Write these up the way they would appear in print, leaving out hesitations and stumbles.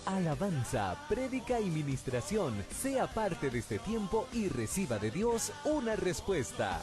alabanza, prédica y ministración. Sea parte de este tiempo y reciba de Dios una respuesta.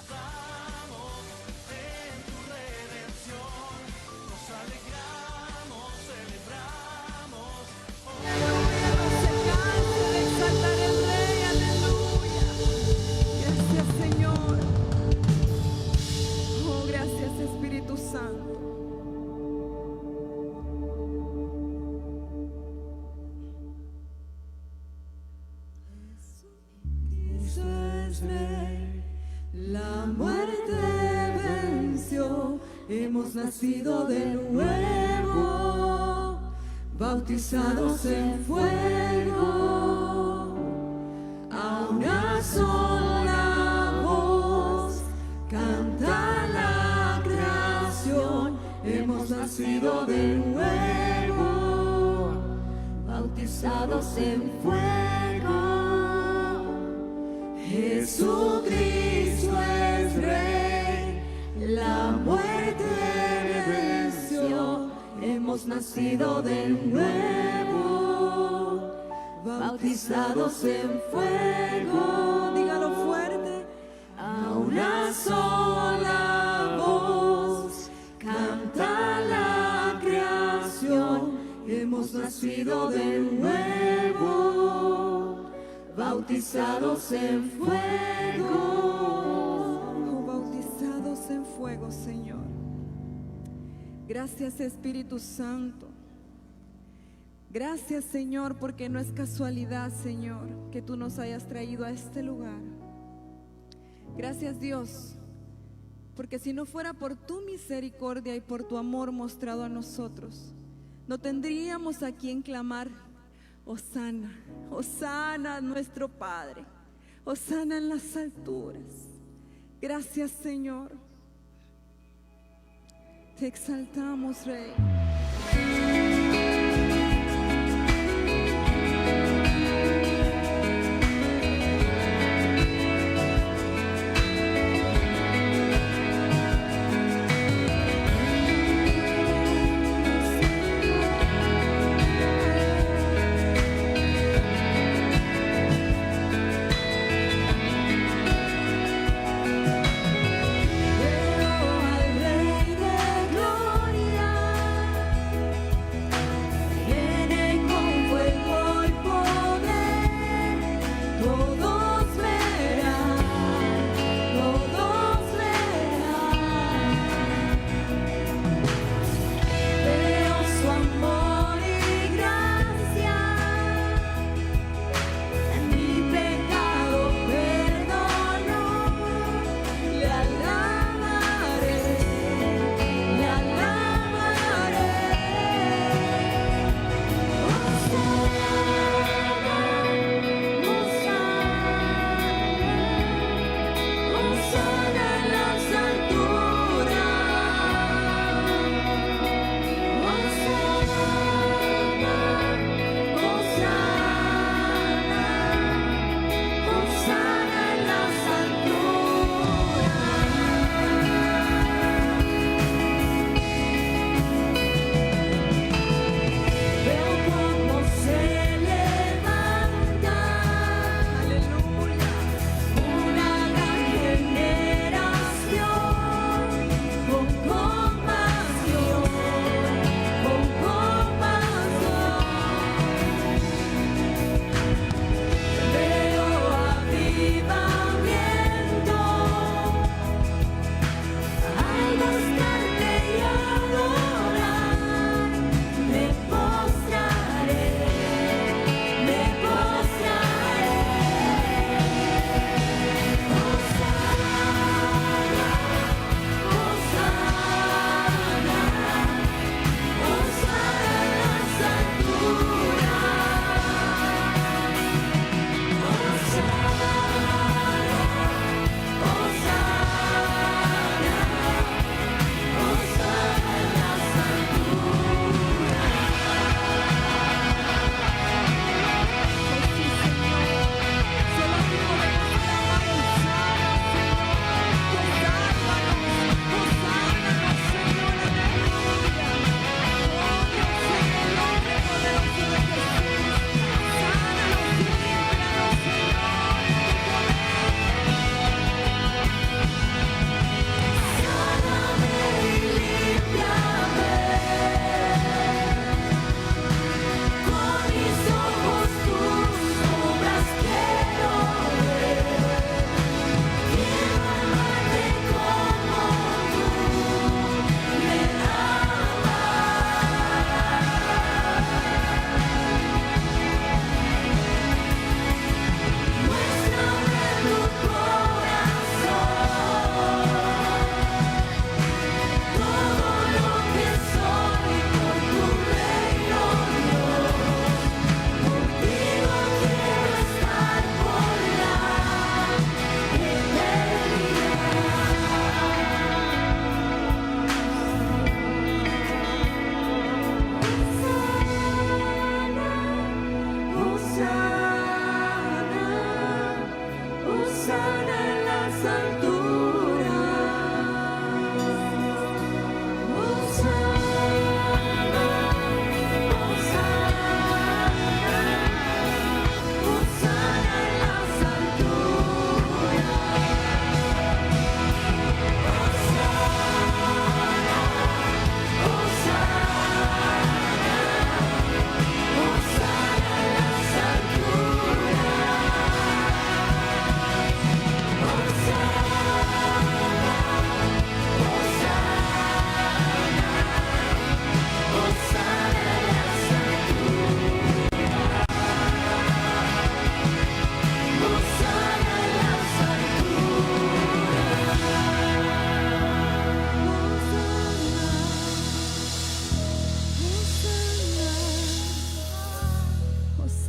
La muerte venció, hemos nacido de nuevo, bautizados en fuego. A una sola voz canta la creación, hemos nacido de nuevo, bautizados en fuego. Jesucristo es Rey, la muerte venció, hemos nacido de nuevo, bautizados en fuego. Dígalo fuerte. A una sola voz canta la creación, hemos nacido de nuevo, bautizados en fuego. Oh, bautizados en fuego, Señor. Gracias, Espíritu Santo. Gracias, Señor, porque no es casualidad, Señor, que tú nos hayas traído a este lugar. Gracias, Dios, porque si no fuera por tu misericordia y por tu amor mostrado a nosotros, no tendríamos a quien clamar. Hosana, Hosana, nuestro Padre, Hosana en las alturas. Gracias, Señor. Te exaltamos, Rey.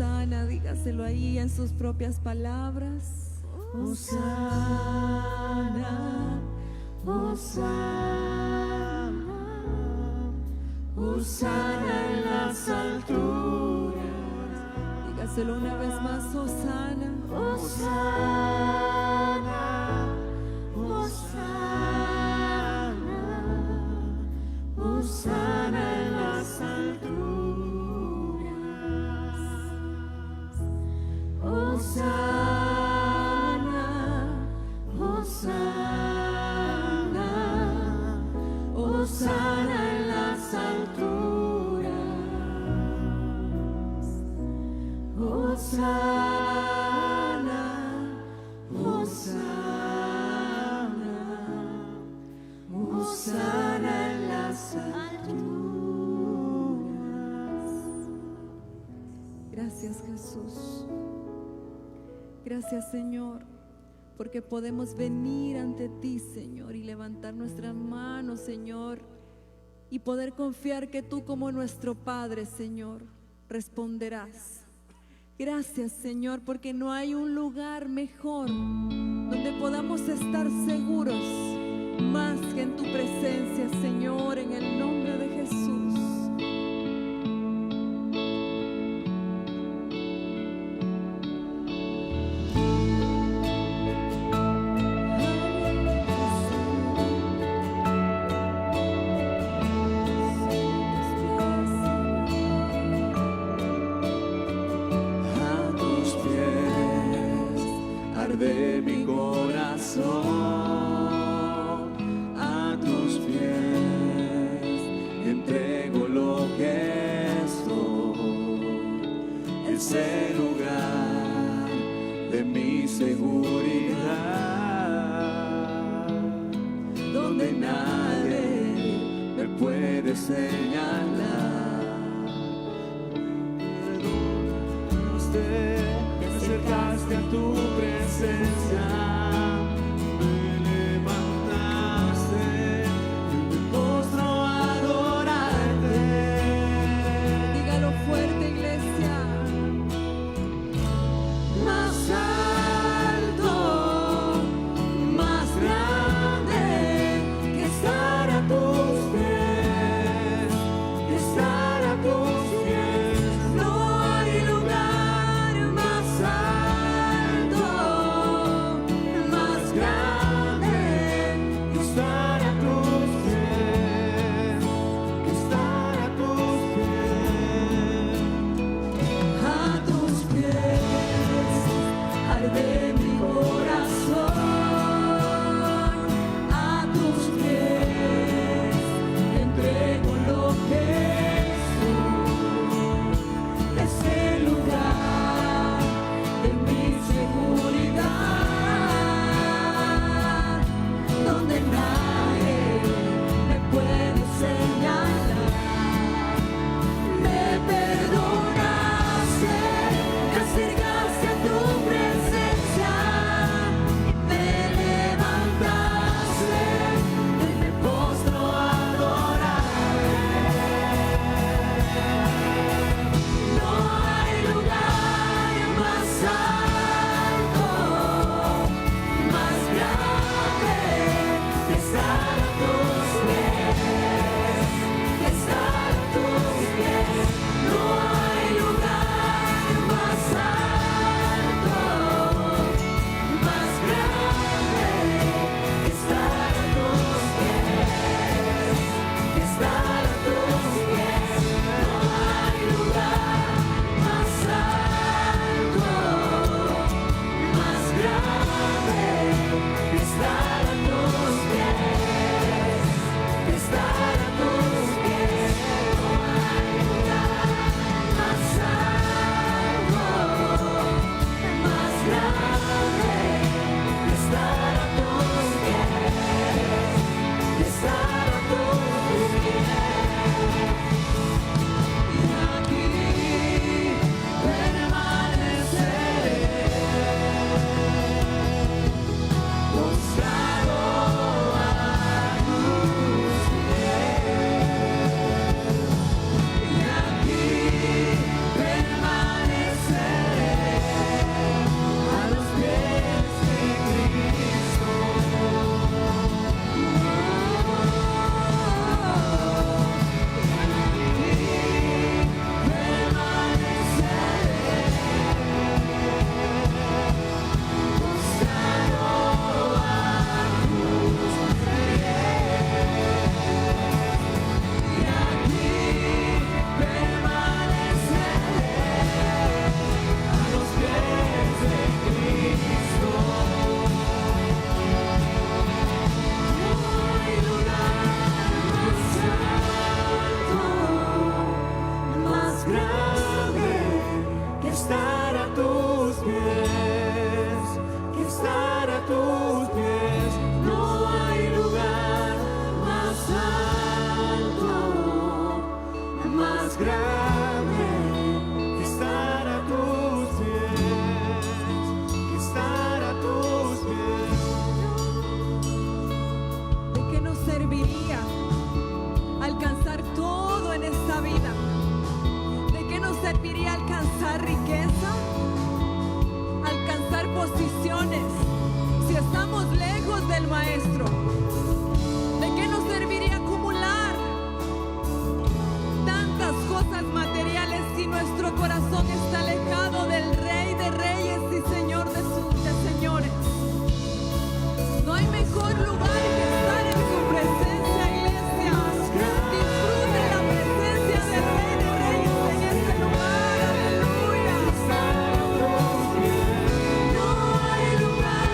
Hosana, dígaselo ahí en sus propias palabras. Hosana, Hosana, Hosana en las alturas. Dígaselo una vez más, Hosana. Hosana, Hosana, Hosana en las alturas. Hosana, Hosana, Hosana en las alturas. Hosana, Hosana, Hosana en las alturas. Gracias, Jesús. Gracias, Señor, porque podemos venir ante ti, Señor, y levantar nuestras manos, Señor, y poder confiar que tú, como nuestro Padre, Señor, responderás. Gracias, Señor, porque no hay un lugar mejor donde podamos estar seguros más que en tu presencia, Señor, en el nombre de Jesús. De mi corazón, a tus pies entrego lo que soy, ese lugar de mi seguridad, donde nadie me puede señalar. Me acercaste a tu presencia, me levantaste, me postro a adorarte. Dígalo fuerte, iglesia. Más alto, más grande, que estar a tus pies, que estar a tus pies. No hay lugar más alto, alcanzar riqueza, alcanzar posiciones, si estamos lejos del Maestro? ¿De qué nos serviría acumular tantas cosas materiales si nuestro corazón está alejado del Rey de Reyes y Señor de señores? No hay mejor lugar que estar en su presencia, iglesia. Disfrute la presencia del Rey de Reyes en este lugar. Aleluya. No hay lugar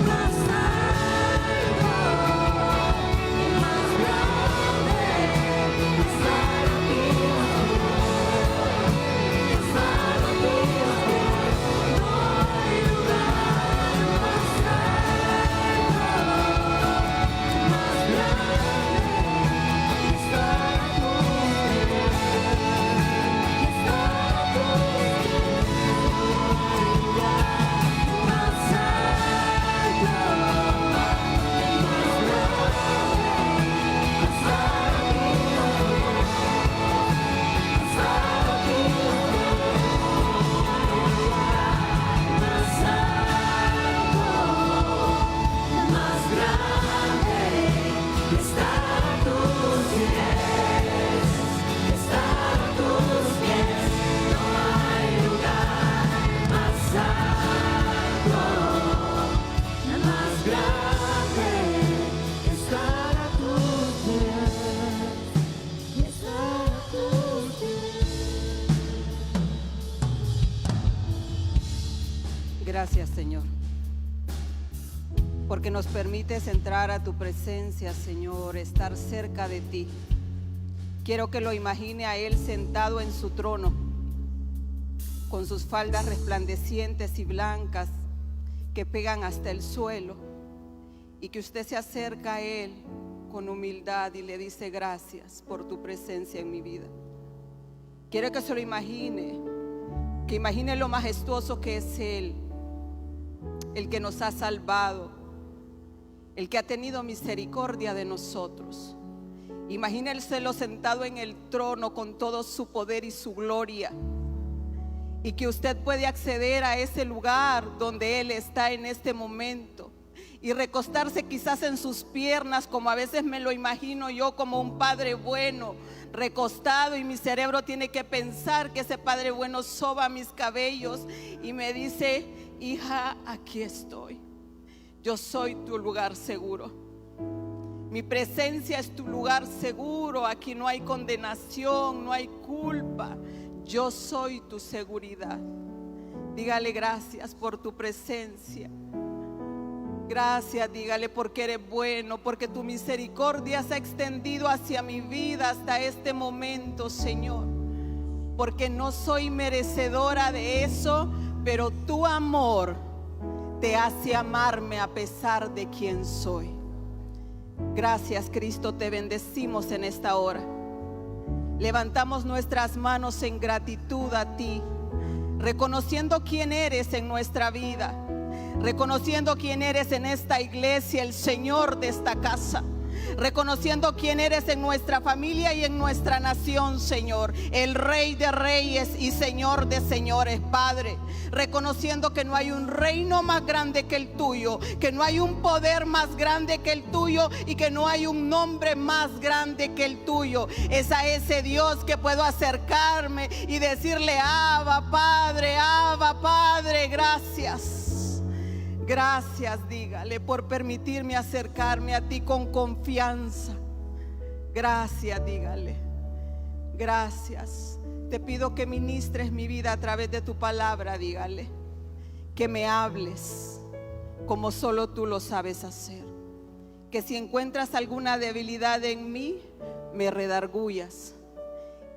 más alto, más grande que estar a tus pies, estar a tus pies. No hay lugar más alto, más grande que estar a tus pies, estar a tus pies. No hay lugar más alto, más grande que estar a tus pies, estar a tus pies. Más alto, más grande que estar a tus pies, estar a tus pies. No hay lugar más alto, más grande que estar a tus pies, estar a tus pies. Gracias, Señor, porque nos permites entrar a tu presencia, Señor, estar cerca de ti. Quiero que lo imagine a Él sentado en su trono, con sus faldas resplandecientes y blancas que pegan hasta el suelo, y que usted se acerca a Él con humildad y le dice: gracias por tu presencia en mi vida. Quiero que se lo imagine, que imagine lo majestuoso que es Él, el que nos ha salvado, el que ha tenido misericordia de nosotros. Imagínenselo sentado en el trono con todo su poder y su gloria, y que usted puede acceder a ese lugar donde Él está en este momento y recostarse quizás en sus piernas, como a veces me lo imagino yo, como un padre bueno recostado, y mi cerebro tiene que pensar que ese Padre bueno soba mis cabellos y me dice: hija, aquí estoy. Yo soy tu lugar seguro. Mi presencia es tu lugar seguro. Aquí no hay condenación, no hay culpa. Yo soy tu seguridad. Dígale gracias por tu presencia. Gracias, dígale, porque eres bueno, porque tu misericordia se ha extendido hacia mi vida hasta este momento, Señor. Porque no soy merecedora de eso, pero tu amor te hace amarme a pesar de quien soy. Gracias, Cristo, te bendecimos en esta hora. Levantamos nuestras manos en gratitud a ti, reconociendo quién eres en nuestra vida, reconociendo quién eres en esta iglesia, el Señor de esta casa, reconociendo quién eres en nuestra familia y en nuestra nación, Señor, el Rey de Reyes y Señor de Señores, Padre, reconociendo que no hay un reino más grande que el tuyo, que no hay un poder más grande que el tuyo y que no hay un nombre más grande que el tuyo. Es a ese Dios que puedo acercarme y decirle: Abba Padre, gracias. Gracias, dígale, por permitirme acercarme a ti con confianza. Gracias, dígale. Gracias. Te pido que ministres mi vida a través de tu palabra, dígale. Que me hables como solo tú lo sabes hacer. Que si encuentras alguna debilidad en mí, me redargullas.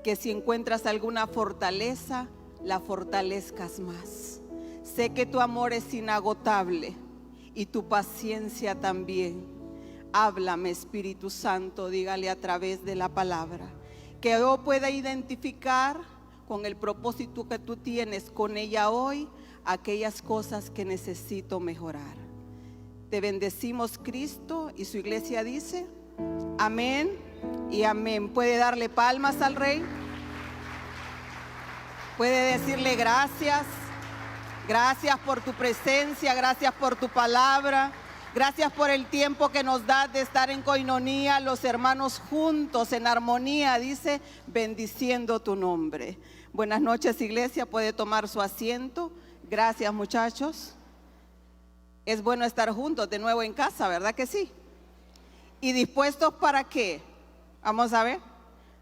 Que si encuentras alguna fortaleza, la fortalezcas más. Sé que tu amor es inagotable y tu paciencia también. Háblame, Espíritu Santo, dígale a través de la palabra. Que yo pueda identificar con el propósito que tú tienes con ella hoy aquellas cosas que necesito mejorar. Te bendecimos, Cristo, y su iglesia dice: amén y amén. ¿Puede darle palmas al Rey? Puede decirle gracias. Gracias por tu presencia, gracias por tu palabra. Gracias por el tiempo que nos das de estar en coinonía, los hermanos juntos, en armonía, dice, bendiciendo tu nombre. Buenas noches, iglesia, puede tomar su asiento. Gracias, muchachos. Es bueno estar juntos de nuevo en casa, ¿verdad que sí? ¿Y dispuestos para qué? Vamos a ver.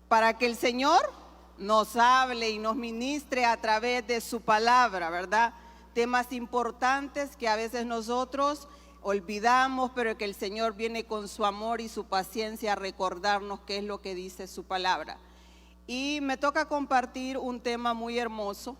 Para que el Señor nos hable y nos ministre a través de su palabra, ¿verdad? Temas importantes que a veces nosotros olvidamos, pero que el Señor viene con su amor y su paciencia a recordarnos qué es lo que dice su palabra. Y me toca compartir un tema muy hermoso.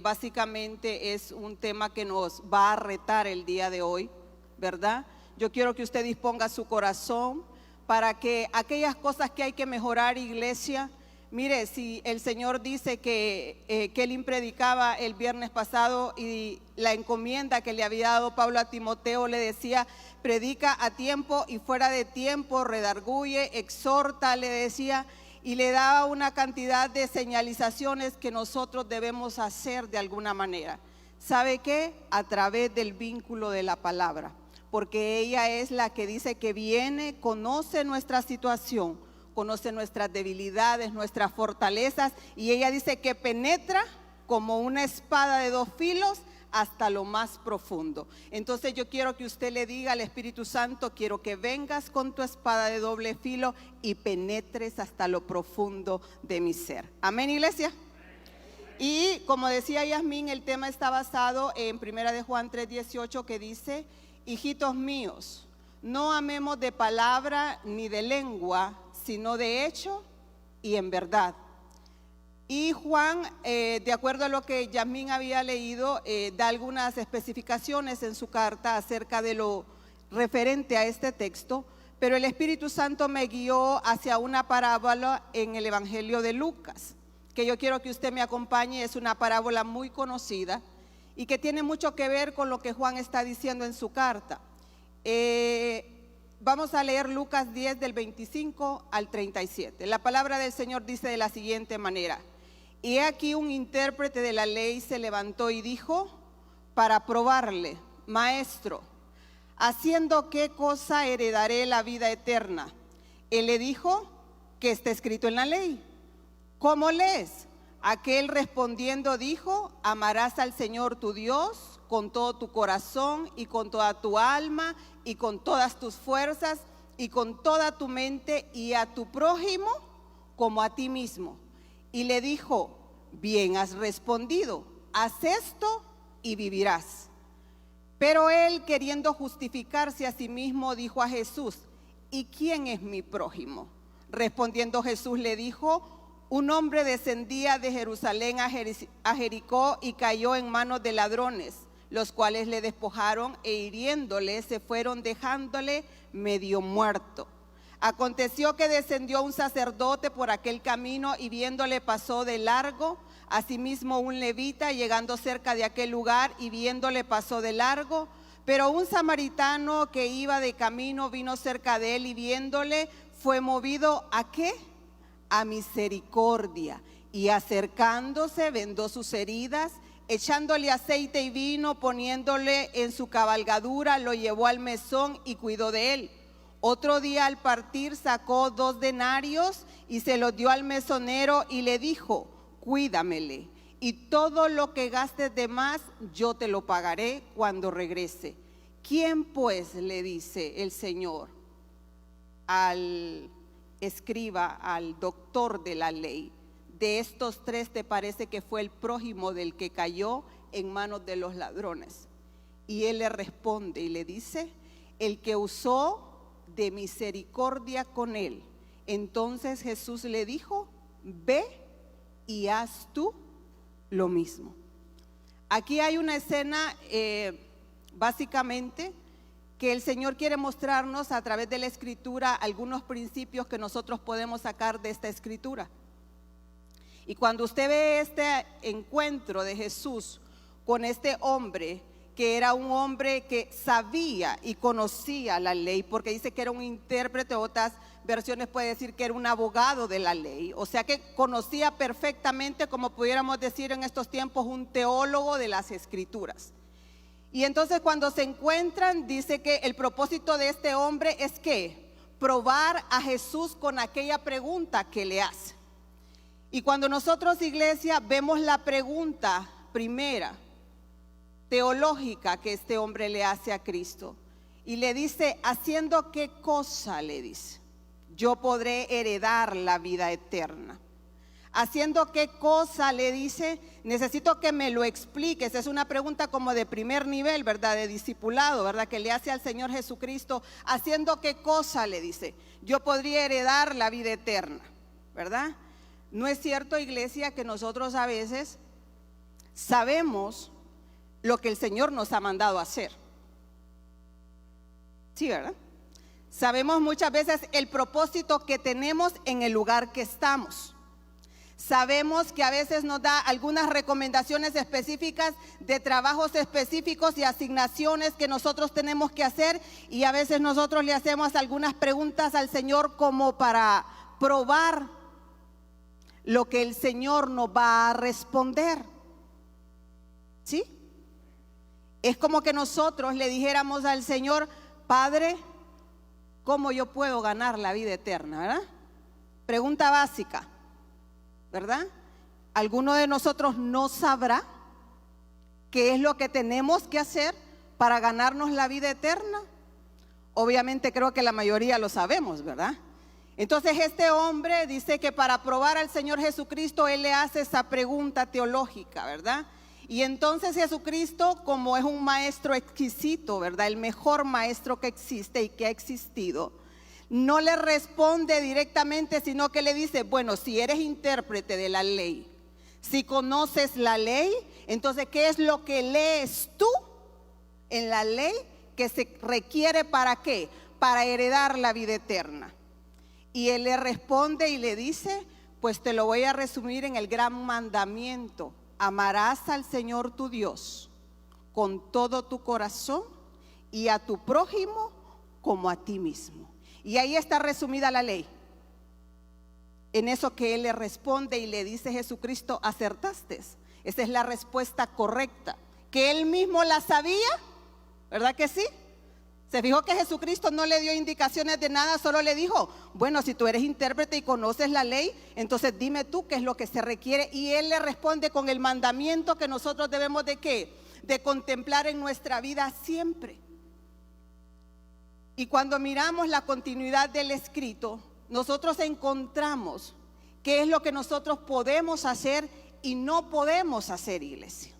Básicamente es un tema que nos va a retar el día de hoy, ¿verdad? Yo quiero que usted disponga su corazón para que aquellas cosas que hay que mejorar, iglesia. Mire, si el Señor dice que Kelly predicaba el viernes pasado y la encomienda que le había dado Pablo a Timoteo le decía, predica a tiempo y fuera de tiempo, redarguye, exhorta, le decía, y le daba una cantidad de señalizaciones que nosotros debemos hacer de alguna manera. ¿Sabe qué? A través del vínculo de la palabra, porque ella es la que dice que viene, conoce nuestra situación, conoce nuestras debilidades, nuestras fortalezas, y ella dice que penetra como una espada de dos filos hasta lo más profundo. Entonces yo quiero que usted le diga al Espíritu Santo, quiero que vengas con tu espada de doble filo y penetres hasta lo profundo de mi ser. Amén, iglesia. Y como decía Yasmín, el tema está basado en 1 de Juan 3:18, que dice, hijitos míos, no amemos de palabra ni de lengua, sino de hecho y en verdad. Y Juan, de acuerdo a lo que Yasmín había leído, da algunas especificaciones en su carta acerca de lo referente a este texto, pero el Espíritu Santo me guió hacia una parábola en el Evangelio de Lucas, que yo quiero que usted me acompañe. Es una parábola muy conocida y que tiene mucho que ver con lo que Juan está diciendo en su carta. Vamos a leer Lucas 10 del 25 al 37. La palabra del Señor dice de la siguiente manera: y aquí un intérprete de la ley se levantó y dijo para probarle, maestro, ¿haciendo qué cosa heredaré la vida eterna? Él le dijo, ¿qué está escrito en la ley? ¿Cómo lees? Aquel respondiendo dijo, amarás al Señor tu Dios con todo tu corazón y con toda tu alma y con todas tus fuerzas y con toda tu mente, y a tu prójimo como a ti mismo. Y le dijo, bien has respondido, haz esto y vivirás. Pero él, queriendo justificarse a sí mismo, dijo a Jesús, ¿y quién es mi prójimo? Respondiendo Jesús le dijo, un hombre descendía de Jerusalén a Jericó y cayó en manos de ladrones, los cuales le despojaron e hiriéndole se fueron dejándole medio muerto. Aconteció que descendió un sacerdote por aquel camino y viéndole pasó de largo. Asimismo un levita, llegando cerca de aquel lugar y viéndole pasó de largo. Pero un samaritano que iba de camino vino cerca de él y viéndole fue movido ¿a qué? A misericordia, y acercándose vendó sus heridas, echándole aceite y vino, poniéndole en su cabalgadura, lo llevó al mesón y cuidó de él. Otro día al partir sacó 2 denarios y se los dio al mesonero y le dijo, cuídamele, y todo lo que gastes de más yo te lo pagaré cuando regrese. ¿Quién pues, le dice el Señor al escriba, al doctor de la ley, de estos 3 te parece que fue el prójimo del que cayó en manos de los ladrones? Y él le responde y le dice, el que usó de misericordia con él. Entonces Jesús le dijo, ve y haz tú lo mismo. Aquí hay una escena básicamente que el Señor quiere mostrarnos a través de la escritura algunos principios que nosotros podemos sacar de esta escritura. Y cuando usted ve este encuentro de Jesús con este hombre que era un hombre que sabía y conocía la ley, porque dice que era un intérprete, otras versiones puede decir que era un abogado de la ley, o sea que conocía perfectamente, como pudiéramos decir en estos tiempos, un teólogo de las escrituras. Y entonces cuando se encuentran, dice que el propósito de este hombre es que probar a Jesús con aquella pregunta que le hace. Y cuando nosotros, iglesia, vemos la pregunta primera teológica que este hombre le hace a Cristo, y le dice, ¿haciendo qué cosa? Le dice, yo podré heredar la vida eterna. ¿Haciendo qué cosa? Le dice, necesito que me lo expliques. Es una pregunta como de primer nivel, ¿verdad? De discipulado, ¿verdad? Que le hace al Señor Jesucristo. ¿Haciendo qué cosa? Le dice, yo podría heredar la vida eterna, ¿verdad? ¿No es cierto, iglesia, que nosotros a veces sabemos lo que el Señor nos ha mandado a hacer? Sí, ¿verdad? Sabemos muchas veces el propósito que tenemos en el lugar que estamos. Sabemos que a veces nos da algunas recomendaciones específicas de trabajos específicos y asignaciones que nosotros tenemos que hacer, y a veces nosotros le hacemos algunas preguntas al Señor como para probar lo que el Señor nos va a responder. ¿Sí? Es como que nosotros le dijéramos al Señor, Padre, ¿cómo yo puedo ganar la vida eterna? ¿Verdad? Pregunta básica, ¿verdad? ¿Alguno de nosotros no sabrá qué es lo que tenemos que hacer para ganarnos la vida eterna? Obviamente creo que la mayoría lo sabemos, ¿verdad? Entonces este hombre dice que para probar al Señor Jesucristo, él le hace esa pregunta teológica, ¿verdad? Y entonces Jesucristo, como es un maestro exquisito, ¿verdad? El mejor maestro que existe y que ha existido, no le responde directamente, sino que le dice, bueno, si eres intérprete de la ley, si conoces la ley, entonces ¿qué es lo que lees tú en la ley que se requiere para qué? Para heredar la vida eterna. Y él le responde y le dice, pues te lo voy a resumir en el gran mandamiento: amarás al Señor tu Dios con todo tu corazón y a tu prójimo como a ti mismo. Y ahí está resumida la ley. En eso que él le responde y le dice Jesucristo, acertaste. Esa es la respuesta correcta, que él mismo la sabía, ¿verdad que sí? Se fijó que Jesucristo no le dio indicaciones de nada, solo le dijo, bueno, si tú eres intérprete y conoces la ley, entonces dime tú qué es lo que se requiere. Y él le responde con el mandamiento que nosotros debemos de ¿qué? De contemplar en nuestra vida siempre. Y cuando miramos la continuidad del escrito, nosotros encontramos qué es lo que nosotros podemos hacer y no podemos hacer, iglesia.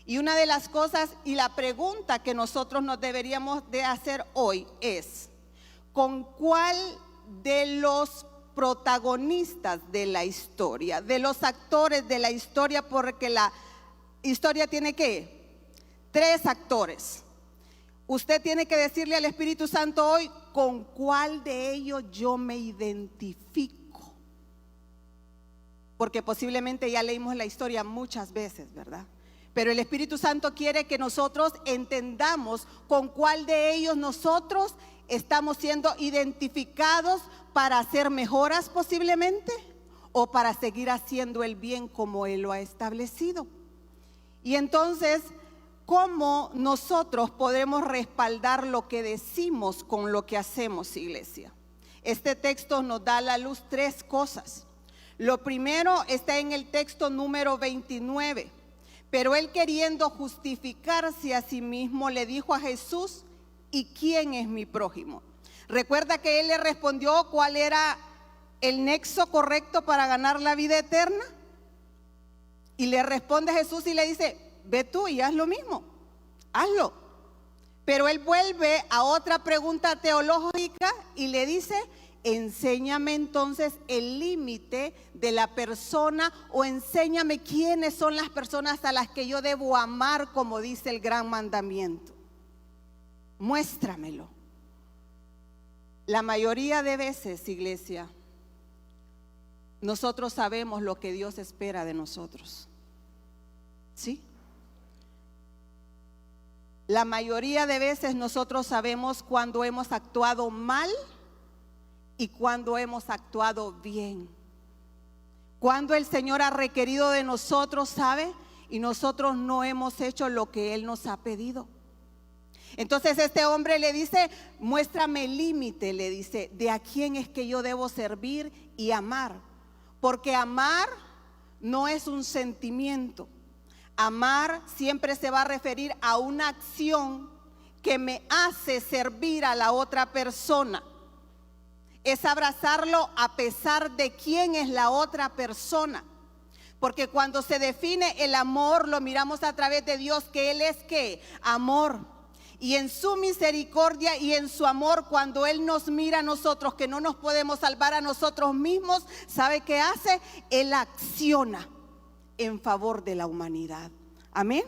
Y una de las cosas y la pregunta que nosotros nos deberíamos de hacer hoy es, ¿con cuál de los protagonistas de la historia, de los actores de la historia, porque la historia tiene ¿qué? 3 actores? Usted tiene que decirle al Espíritu Santo hoy, ¿con cuál de ellos yo me identifico? Porque posiblemente ya leímos la historia muchas veces, ¿verdad? Pero el Espíritu Santo quiere que nosotros entendamos con cuál de ellos nosotros estamos siendo identificados para hacer mejoras posiblemente, o para seguir haciendo el bien como Él lo ha establecido. Y entonces, ¿cómo nosotros podemos respaldar lo que decimos con lo que hacemos, iglesia? Este texto nos da a la luz 3 cosas. Lo primero está en el texto número 29. Pero él, queriendo justificarse a sí mismo, le dijo a Jesús, ¿y quién es mi prójimo? Recuerda que él le respondió cuál era el nexo correcto para ganar la vida eterna. Y le responde Jesús y le dice, ve tú y haz lo mismo, hazlo. Pero él vuelve a otra pregunta teológica y le dice, enséñame entonces el límite de la persona, o enséñame quiénes son las personas a las que yo debo amar, como dice el gran mandamiento. Muéstramelo. La mayoría de veces, iglesia, nosotros sabemos lo que Dios espera de nosotros. ¿Sí? La mayoría de veces nosotros sabemos cuando hemos actuado mal y cuando hemos actuado bien. Cuando el Señor ha requerido de nosotros, ¿sabe? Y nosotros no hemos hecho lo que Él nos ha pedido. Entonces este hombre le dice, muéstrame el límite, le dice, de a quién es que yo debo servir y amar. Porque amar no es un sentimiento. Amar siempre se va a referir a una acción que me hace servir a la otra persona. Es abrazarlo a pesar de quién es la otra persona. Porque cuando se define el amor, lo miramos a través de Dios, que Él es ¿qué? Amor. Y en su misericordia y en su amor, cuando Él nos mira a nosotros, que no nos podemos salvar a nosotros mismos, ¿sabe qué hace? Él acciona en favor de la humanidad. Amén.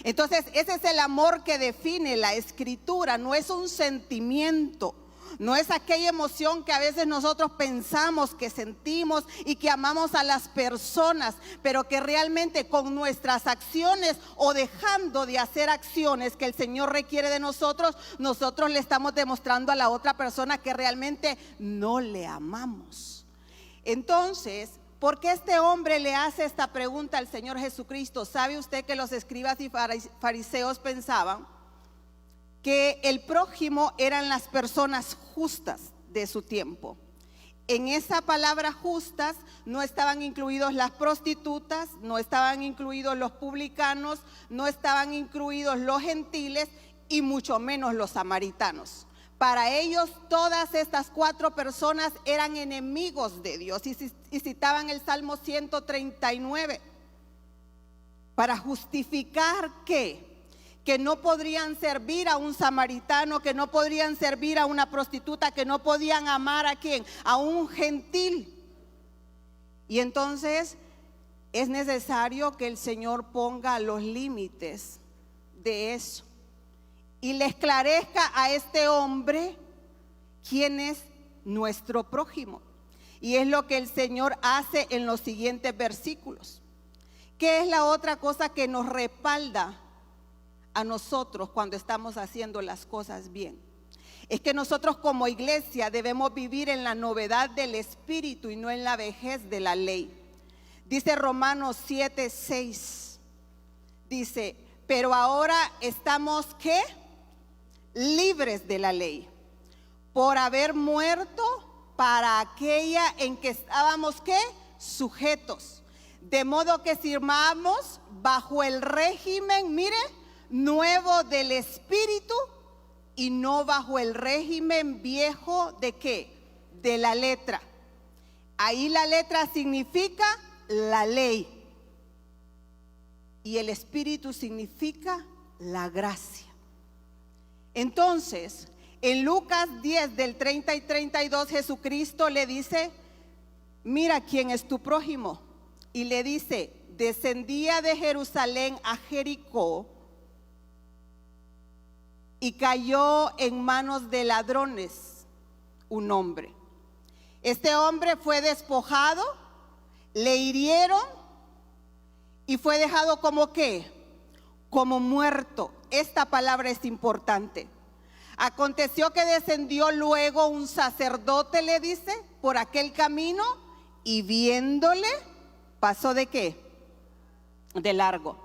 Entonces ese es el amor que define la Escritura. No es un sentimiento, no es aquella emoción que a veces nosotros pensamos que sentimos y que amamos a las personas, pero que realmente con nuestras acciones o dejando de hacer acciones que el Señor requiere de nosotros, nosotros le estamos demostrando a la otra persona que realmente no le amamos. Entonces, ¿por qué este hombre le hace esta pregunta al Señor Jesucristo? ¿Sabe usted que los escribas y fariseos pensaban que el prójimo eran las personas justas de su tiempo? En esa palabra justas no estaban incluidos las prostitutas, no estaban incluidos los publicanos, no estaban incluidos los gentiles y mucho menos los samaritanos. Para ellos todas estas cuatro personas eran enemigos de Dios y citaban el Salmo 139 para justificar que no podrían servir a un samaritano, que no podrían servir a una prostituta, que no podían amar a ¿quién? A un gentil. Y entonces es necesario que el Señor ponga los límites de eso y le esclarezca a este hombre quién es nuestro prójimo. Y es lo que el Señor hace en los siguientes versículos. ¿Qué es la otra cosa que nos respalda a nosotros cuando estamos haciendo las cosas bien? Es que nosotros como iglesia debemos vivir en la novedad del Espíritu y no en la vejez de la ley. Dice Romanos 7:6. Dice, pero ahora estamos ¿qué? Libres de la ley, por haber muerto para aquella en que estábamos ¿qué? Sujetos. De modo que sirvamos bajo el régimen, mire, nuevo del Espíritu y no bajo el régimen viejo de ¿qué? De la letra. Ahí la letra significa la ley y el Espíritu significa la gracia. Entonces, en Lucas 10 del 30 y 32, Jesucristo le dice, mira quién es tu prójimo. Y le dice, descendía de Jerusalén a Jericó y cayó en manos de ladrones un hombre. Este hombre fue despojado, le hirieron y fue dejado como ¿qué? Como muerto. Esta palabra es importante. Aconteció que descendió luego un sacerdote, le dice, por aquel camino y viéndole, pasó ¿de qué? De largo.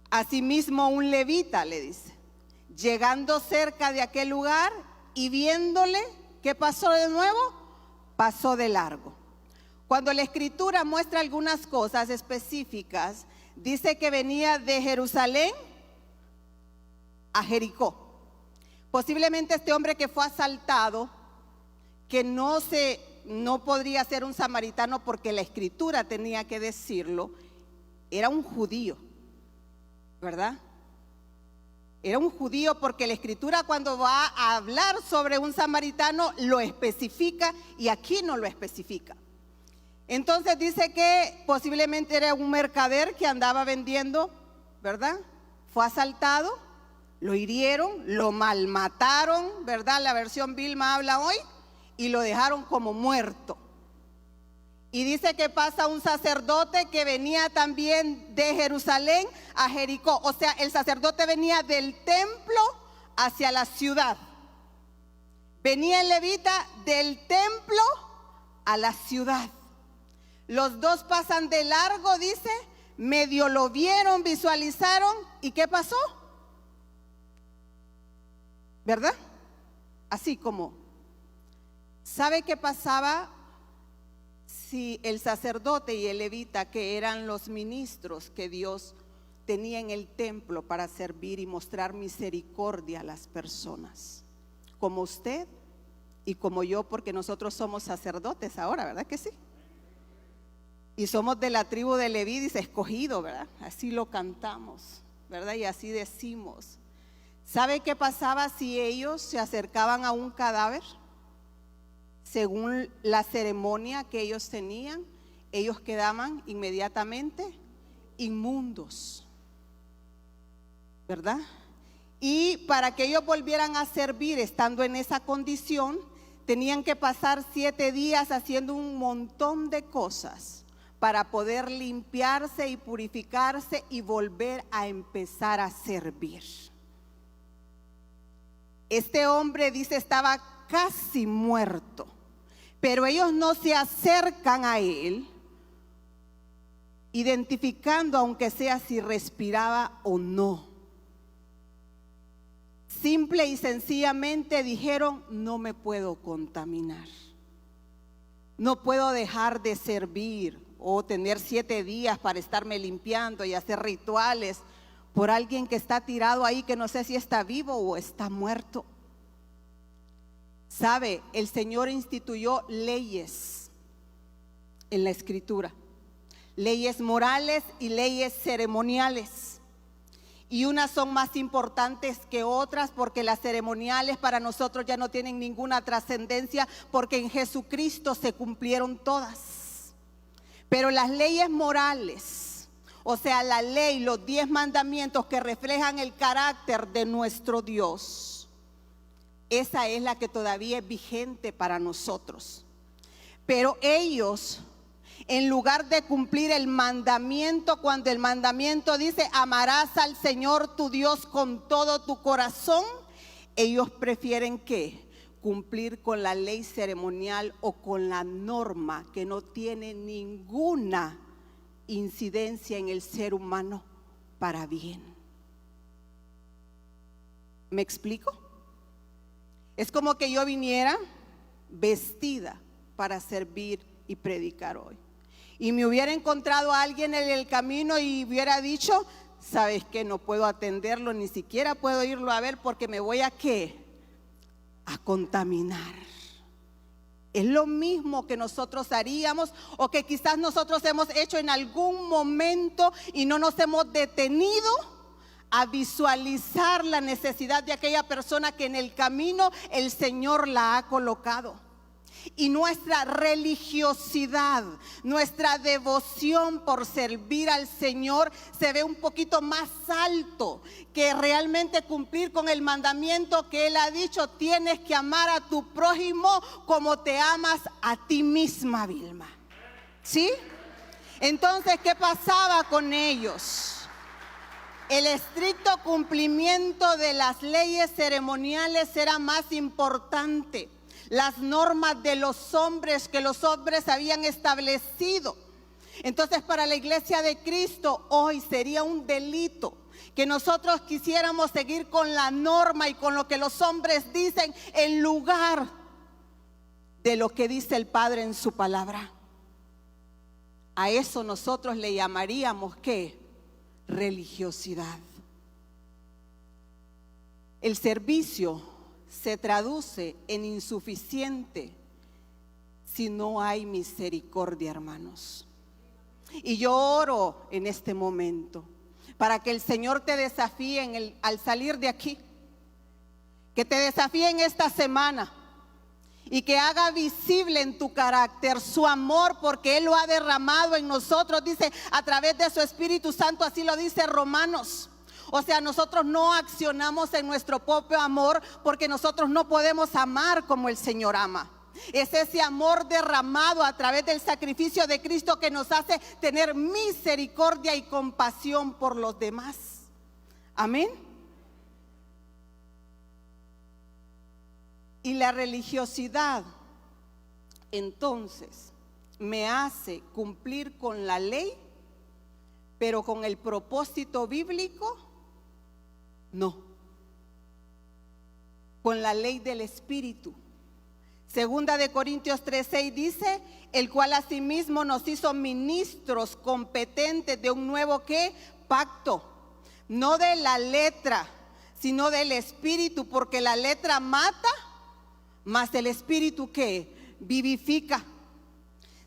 Asimismo un levita, le dice, llegando cerca de aquel lugar y viéndole, ¿qué pasó de nuevo? Pasó de largo. Cuando la Escritura muestra algunas cosas específicas, dice que venía de Jerusalén a Jericó. Posiblemente este hombre que fue asaltado, que no podría ser un samaritano porque la Escritura tenía que decirlo, era un judío, ¿verdad? Era un judío porque la Escritura cuando va a hablar sobre un samaritano lo especifica y aquí no lo especifica. Entonces dice que posiblemente era un mercader que andaba vendiendo, ¿verdad? Fue asaltado, lo hirieron, lo malmataron, ¿verdad? La versión Vilma habla hoy, y lo dejaron como muerto. Y dice que pasa un sacerdote que venía también de Jerusalén a Jericó. O sea, el sacerdote venía del templo hacia la ciudad. Venía el levita del templo a la ciudad. Los dos pasan de largo, dice, medio lo vieron, visualizaron. ¿Y qué pasó? ¿Verdad? Así como, ¿sabe qué pasaba si el sacerdote y el levita, que eran los ministros que Dios tenía en el templo para servir y mostrar misericordia a las personas? Como usted y como yo, porque nosotros somos sacerdotes ahora, ¿verdad que sí? Y somos de la tribu de Leví, dice escogido, ¿verdad? Así lo cantamos, ¿verdad? Y así decimos. ¿Sabe qué pasaba si ellos se acercaban a un cadáver? Según la ceremonia que ellos tenían, ellos quedaban inmediatamente inmundos, ¿verdad? Y para que ellos volvieran a servir estando en esa condición, tenían que pasar 7 días haciendo un montón de cosas para poder limpiarse y purificarse y volver a empezar a servir. Este hombre, dice, estaba casi muerto, pero ellos no se acercan a él, identificando aunque sea si respiraba o no. Simple y sencillamente dijeron: no me puedo contaminar, no puedo dejar de servir o tener 7 días para estarme limpiando y hacer rituales por alguien que está tirado ahí, que no sé si está vivo o está muerto. Sabe, el Señor instituyó leyes en la Escritura, leyes morales y leyes ceremoniales. Y unas son más importantes que otras, porque las ceremoniales para nosotros ya no tienen ninguna trascendencia, porque en Jesucristo se cumplieron todas. Pero las leyes morales, o sea, la ley, los 10 mandamientos que reflejan el carácter de nuestro Dios, esa es la que todavía es vigente para nosotros. Pero ellos, en lugar de cumplir el mandamiento, cuando el mandamiento dice: amarás al Señor tu Dios con todo tu corazón, ellos prefieren ¿qué? Cumplir con la ley ceremonial o con la norma que no tiene ninguna incidencia en el ser humano para bien. ¿Me explico? Es como que yo viniera vestida para servir y predicar hoy, y me hubiera encontrado a alguien en el camino y hubiera dicho: ¿sabes qué? No puedo atenderlo, ni siquiera puedo irlo a ver porque me voy a ¿qué? A contaminar. Es lo mismo que nosotros haríamos, o que quizás nosotros hemos hecho en algún momento y no nos hemos detenido a visualizar la necesidad de aquella persona que en el camino el Señor la ha colocado. Y nuestra religiosidad, nuestra devoción por servir al Señor se ve un poquito más alto que realmente cumplir con el mandamiento que Él ha dicho: tienes que amar a tu prójimo como te amas a ti misma, Vilma. ¿Sí? Entonces, ¿qué pasaba con ellos? El estricto cumplimiento de las leyes ceremoniales era más importante. Las normas de los hombres que los hombres habían establecido. Entonces, para la iglesia de Cristo hoy sería un delito que nosotros quisiéramos seguir con la norma y con lo que los hombres dicen, en lugar de lo que dice el Padre en su palabra. A eso nosotros le llamaríamos ¿qué? Religiosidad. El servicio se traduce en insuficiente si no hay misericordia, hermanos. Y yo oro en este momento para que el Señor te desafíe al salir de aquí, que te desafíe en esta semana y que haga visible en tu carácter su amor, porque Él lo ha derramado en nosotros, dice, a través de su Espíritu Santo. Así lo dice Romanos. O sea, nosotros no accionamos en nuestro propio amor, porque nosotros no podemos amar como el Señor ama. Es ese amor derramado a través del sacrificio de Cristo que nos hace tener misericordia y compasión por los demás. Amén. Y la religiosidad, entonces, me hace cumplir con la ley, pero con el propósito bíblico, no. Con la ley del Espíritu. Segunda de Corintios 3:6 dice, el cual asimismo nos hizo ministros competentes de un nuevo ¿qué? Pacto, no de la letra, sino del Espíritu, porque la letra mata, mas el Espíritu ¿qué? Vivifica.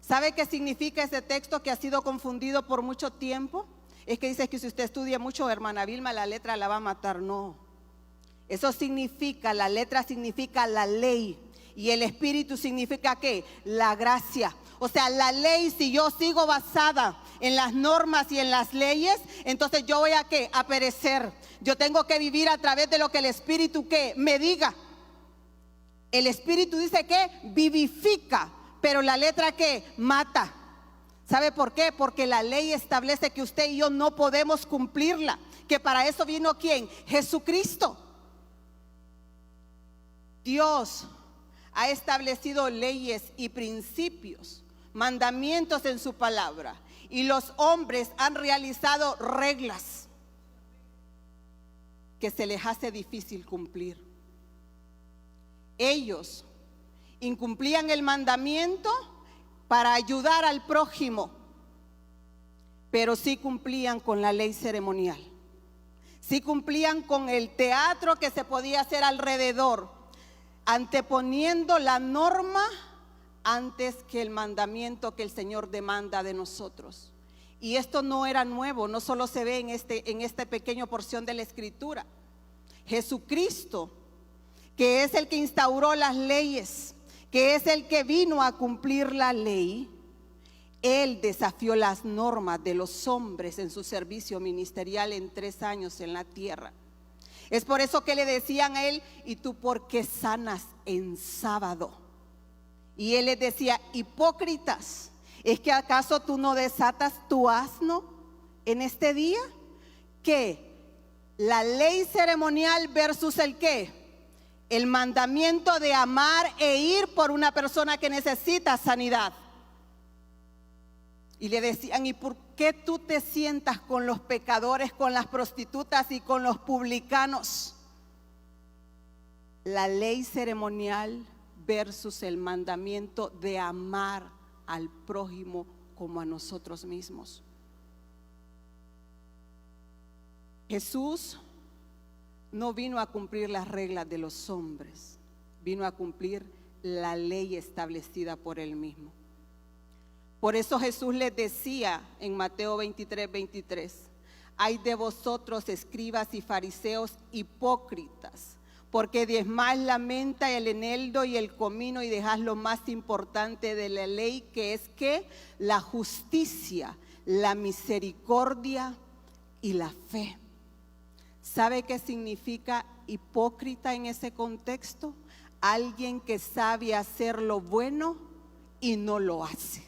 ¿Sabe qué significa ese texto que ha sido confundido por mucho tiempo? Es que dice que si usted estudia mucho, hermana Vilma, la letra la va a matar. No, eso significa, la letra significa la ley. Y el Espíritu significa ¿qué? La gracia. O sea, la ley, si yo sigo basada en las normas y en las leyes, entonces yo voy a ¿qué? A perecer. Yo tengo que vivir a través de lo que el Espíritu ¿qué? Me diga. El Espíritu dice que vivifica, pero la letra ¿qué? Mata. ¿Sabe por qué? Porque la ley establece que usted y yo no podemos cumplirla. Que para eso vino ¿quién? Jesucristo. Dios ha establecido leyes y principios, mandamientos en su palabra, y los hombres han realizado reglas que se les hace difícil cumplir. Ellos incumplían el mandamiento para ayudar al prójimo, pero sí cumplían con la ley ceremonial, sí cumplían con el teatro que se podía hacer alrededor, anteponiendo la norma antes que el mandamiento que el Señor demanda de nosotros. Y esto no era nuevo, no solo se ve en esta pequeña porción de la Escritura. Jesucristo, que es el que instauró las leyes, que es el que vino a cumplir la ley, Él desafió las normas de los hombres en su servicio ministerial en 3 años en la tierra. Es por eso que le decían a Él, ¿y tú por qué sanas en sábado? Y Él les decía, hipócritas, ¿es que acaso tú no desatas tu asno en este día? ¿Qué? La ley ceremonial versus el ¿qué? El mandamiento de amar e ir por una persona que necesita sanidad. Y le decían, ¿y por qué tú te sientas con los pecadores, con las prostitutas y con los publicanos? La ley ceremonial versus el mandamiento de amar al prójimo como a nosotros mismos. Jesús no vino a cumplir las reglas de los hombres, vino a cumplir la ley establecida por Él mismo. Por eso Jesús les decía en Mateo 23:23, ay de vosotros escribas y fariseos hipócritas, porque diezmáis la menta, el eneldo y el comino y dejáis lo más importante de la ley, que es que la justicia, la misericordia y la fe. ¿Sabe qué significa hipócrita en ese contexto? Alguien que sabe hacer lo bueno y no lo hace.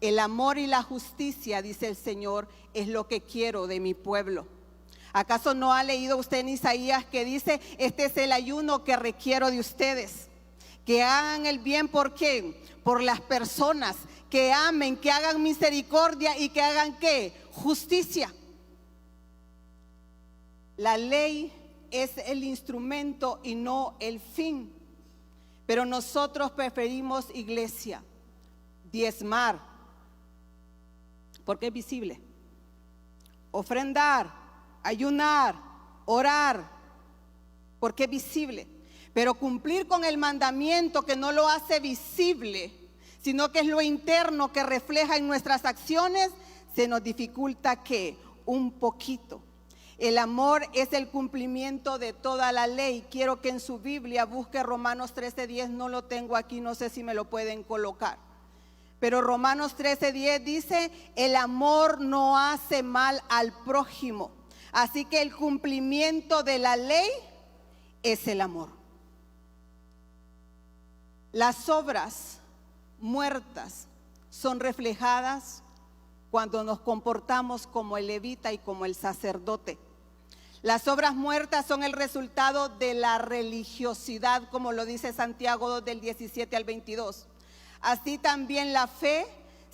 El amor y la justicia, dice el Señor, es lo que quiero de mi pueblo. ¿Acaso no ha leído usted en Isaías que dice, este es el ayuno que requiero de ustedes? Que hagan el bien, ¿por quién? Por las personas, que amen, que hagan misericordia y que hagan ¿qué? Justicia. La ley es el instrumento y no el fin. Pero nosotros preferimos, iglesia, diezmar, porque es visible, ofrendar, ayunar, orar, porque es visible. Pero cumplir con el mandamiento que no lo hace visible, sino que es lo interno que refleja en nuestras acciones, se nos dificulta ¿qué? Un poquito. El amor es el cumplimiento de toda la ley. Quiero que en su Biblia busque Romanos 13:10, no lo tengo aquí, no sé si me lo pueden colocar. Pero Romanos 13:10 dice, el amor no hace mal al prójimo. Así que el cumplimiento de la ley es el amor. Las obras muertas son reflejadas cuando nos comportamos como el levita y como el sacerdote. Las obras muertas son el resultado de la religiosidad, como lo dice Santiago 2 del 17 al 22. Así también la fe,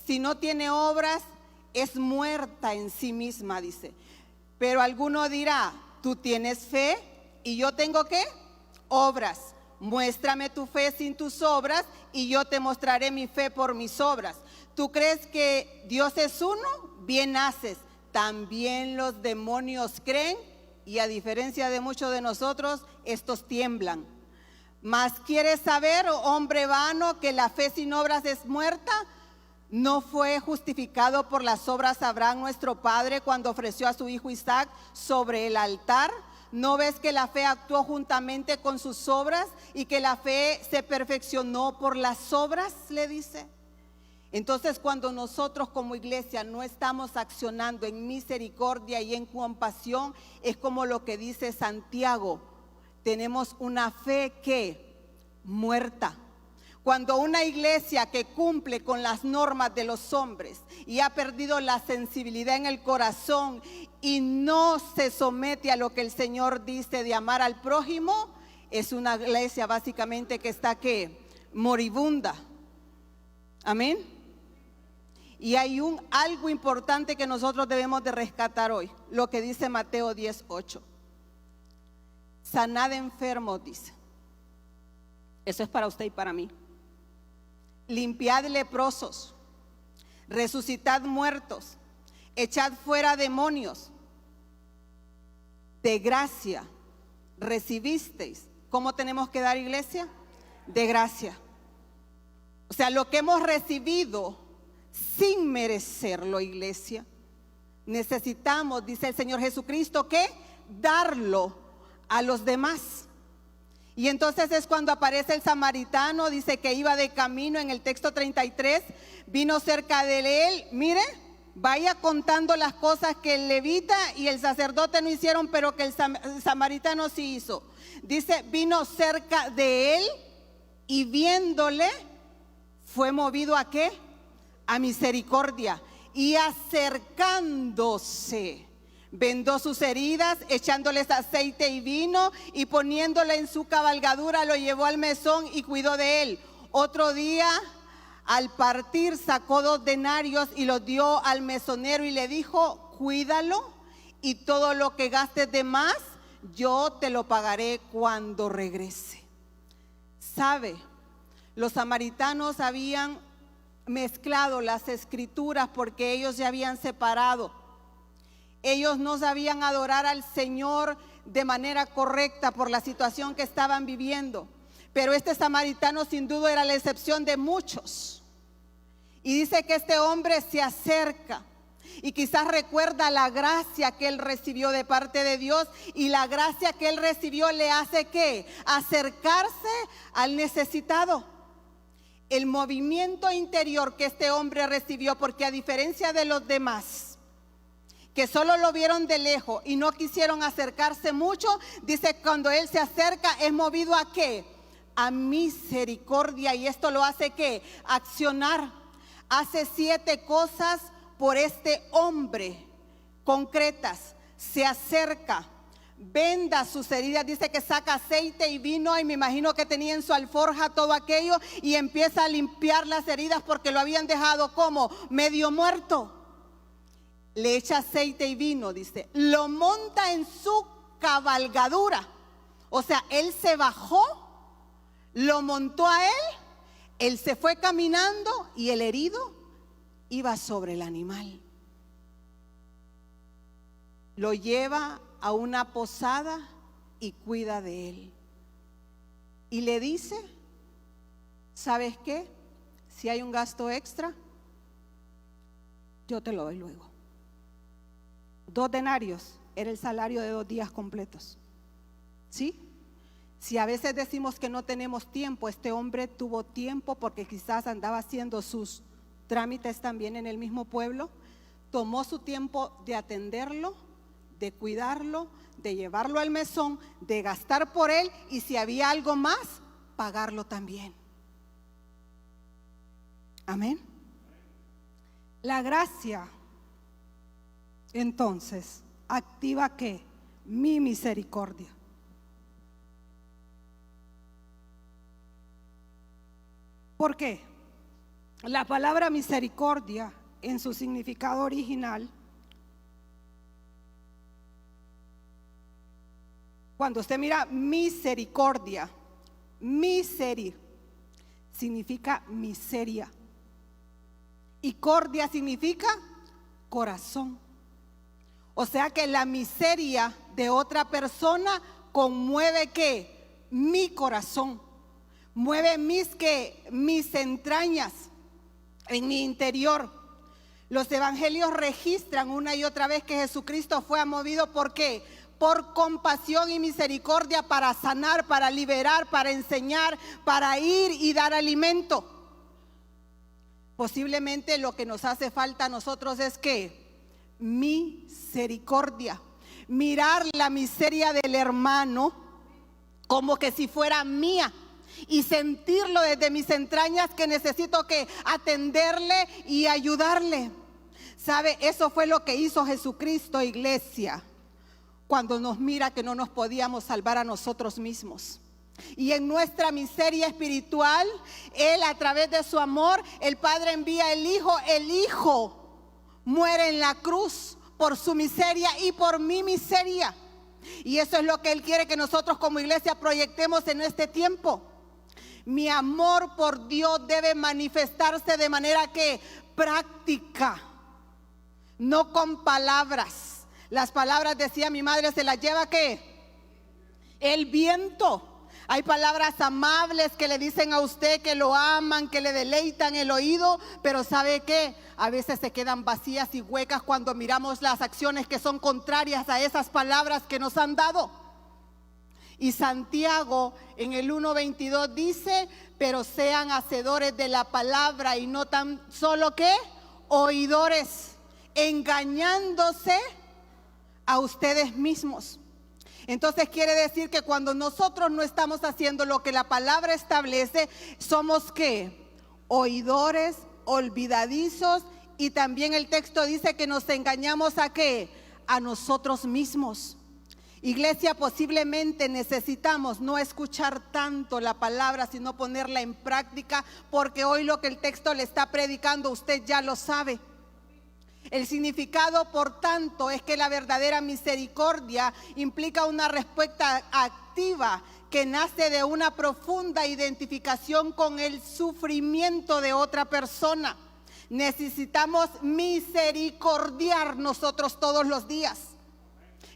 si no tiene obras, es muerta en sí misma, dice. Pero alguno dirá, tú tienes fe y yo tengo ¿qué? Obras. Muéstrame tu fe sin tus obras y yo te mostraré mi fe por mis obras. ¿Tú crees que Dios es uno? Bien haces. También los demonios creen y a diferencia de muchos de nosotros, estos tiemblan. Mas ¿quieres saber, oh hombre vano, que la fe sin obras es muerta? ¿No fue justificado por las obras Abraham nuestro padre cuando ofreció a su hijo Isaac sobre el altar? ¿No ves que la fe actuó juntamente con sus obras y que la fe se perfeccionó por las obras? Le dice. Entonces, cuando nosotros como iglesia no estamos accionando en misericordia y en compasión, es como lo que dice Santiago, tenemos una fe que muerta. Cuando una iglesia que cumple con las normas de los hombres y ha perdido la sensibilidad en el corazón y no se somete a lo que el Señor dice de amar al prójimo, es una iglesia básicamente que está ¿qué? Moribunda. Amén. Y hay algo importante que nosotros debemos de rescatar hoy, lo que dice Mateo 10:8. Sanad enfermos, dice. Eso es para usted y para mí. Limpiad leprosos, resucitad muertos, echad fuera demonios. De gracia recibisteis. ¿Cómo tenemos que dar, iglesia? De gracia. O sea, lo que hemos recibido sin merecerlo, iglesia, necesitamos, dice el Señor Jesucristo, que darlo a los demás. Y entonces es cuando aparece el samaritano, dice que iba de camino en el texto 33, vino cerca de él, mire, vaya contando las cosas que el levita y el sacerdote no hicieron, pero que el samaritano sí hizo. Dice, vino cerca de él y viéndole, fue movido ¿a qué? A misericordia. Y acercándose, vendó sus heridas, echándoles aceite y vino, y poniéndole en su cabalgadura, lo llevó al mesón y cuidó de él. Otro día, al partir, sacó 2 denarios y los dio al mesonero y le dijo, cuídalo, y todo lo que gastes de más, yo te lo pagaré cuando regrese. ¿Sabe? Los samaritanos habían mezclado las escrituras porque ellos se habían separado. Ellos no sabían adorar al Señor de manera correcta por la situación que estaban viviendo. Pero este samaritano sin duda era la excepción de muchos. Y dice que este hombre se acerca y quizás recuerda la gracia que él recibió de parte de Dios, y la gracia que él recibió le hace ¿qué? Acercarse al necesitado. El movimiento interior que este hombre recibió, porque a diferencia de los demás que solo lo vieron de lejos y no quisieron acercarse mucho, dice cuando él se acerca es movido ¿a qué? A misericordia. Y esto lo hace ¿qué? Accionar. Hace 7 cosas por este hombre concretas. Se acerca, venda sus heridas, dice que saca aceite y vino, y me imagino que tenía en su alforja todo aquello, y empieza a limpiar las heridas porque lo habían dejado como medio muerto. Le echa aceite y vino, dice, lo monta en su cabalgadura. O sea, él se bajó, lo montó a él se fue caminando y el herido iba sobre el animal. Lo lleva a una posada y cuida de él. Y le dice, ¿sabes qué? Si hay un gasto extra, yo te lo doy luego. 2 denarios era el salario de 2 días completos. ¿Sí? Si a veces decimos que no tenemos tiempo, este hombre tuvo tiempo porque quizás andaba haciendo sus trámites también en el mismo pueblo. Tomó su tiempo de atenderlo, de cuidarlo, de llevarlo al mesón, de gastar por él, y si había algo más, pagarlo también. Amén. La gracia, entonces, activa ¿qué? Mi misericordia. ¿Por qué? La palabra misericordia, en su significado original, cuando usted mira misericordia, significa miseria. Y cordia significa corazón. O sea que la miseria de otra persona conmueve ¿qué? Mi corazón. Mueve mis entrañas en mi interior. Los evangelios registran una y otra vez que Jesucristo fue movido ¿por qué? Por compasión y misericordia para sanar, para liberar, para enseñar, para ir y dar alimento. Posiblemente lo que nos hace falta a nosotros es que misericordia, mirar la miseria del hermano como que si fuera mía y sentirlo desde mis entrañas que necesito que atenderle y ayudarle. ¿Sabe? Eso fue lo que hizo Jesucristo, iglesia, cuando nos mira que no nos podíamos salvar a nosotros mismos. Y en nuestra miseria espiritual, Él a través de su amor, el Padre envía el Hijo muere en la cruz por su miseria y por mi miseria. Y eso es lo que Él quiere que nosotros como iglesia proyectemos en este tiempo. Mi amor por Dios debe manifestarse de manera que práctica, no con palabras. Las palabras, decía mi madre, se las lleva ¿qué? El viento. Hay palabras amables que le dicen a usted que lo aman, que le deleitan el oído, pero ¿sabe qué? A veces se quedan vacías y huecas cuando miramos las acciones que son contrarias a esas palabras que nos han dado. Y Santiago en el 1:22 dice, pero sean hacedores de la palabra y no tan solo ¿qué? Oidores, engañándose a ustedes mismos. Entonces quiere decir que cuando nosotros no estamos haciendo lo que la palabra establece, somos ¿qué? Oidores, olvidadizos, y también el texto dice que nos engañamos ¿a qué? A nosotros mismos. Iglesia, posiblemente necesitamos no escuchar tanto la palabra, sino ponerla en práctica, porque hoy lo que el texto le está predicando usted ya lo sabe. El significado, por tanto, es que la verdadera misericordia implica una respuesta activa que nace de una profunda identificación con el sufrimiento de otra persona. Necesitamos misericordiar nosotros todos los días.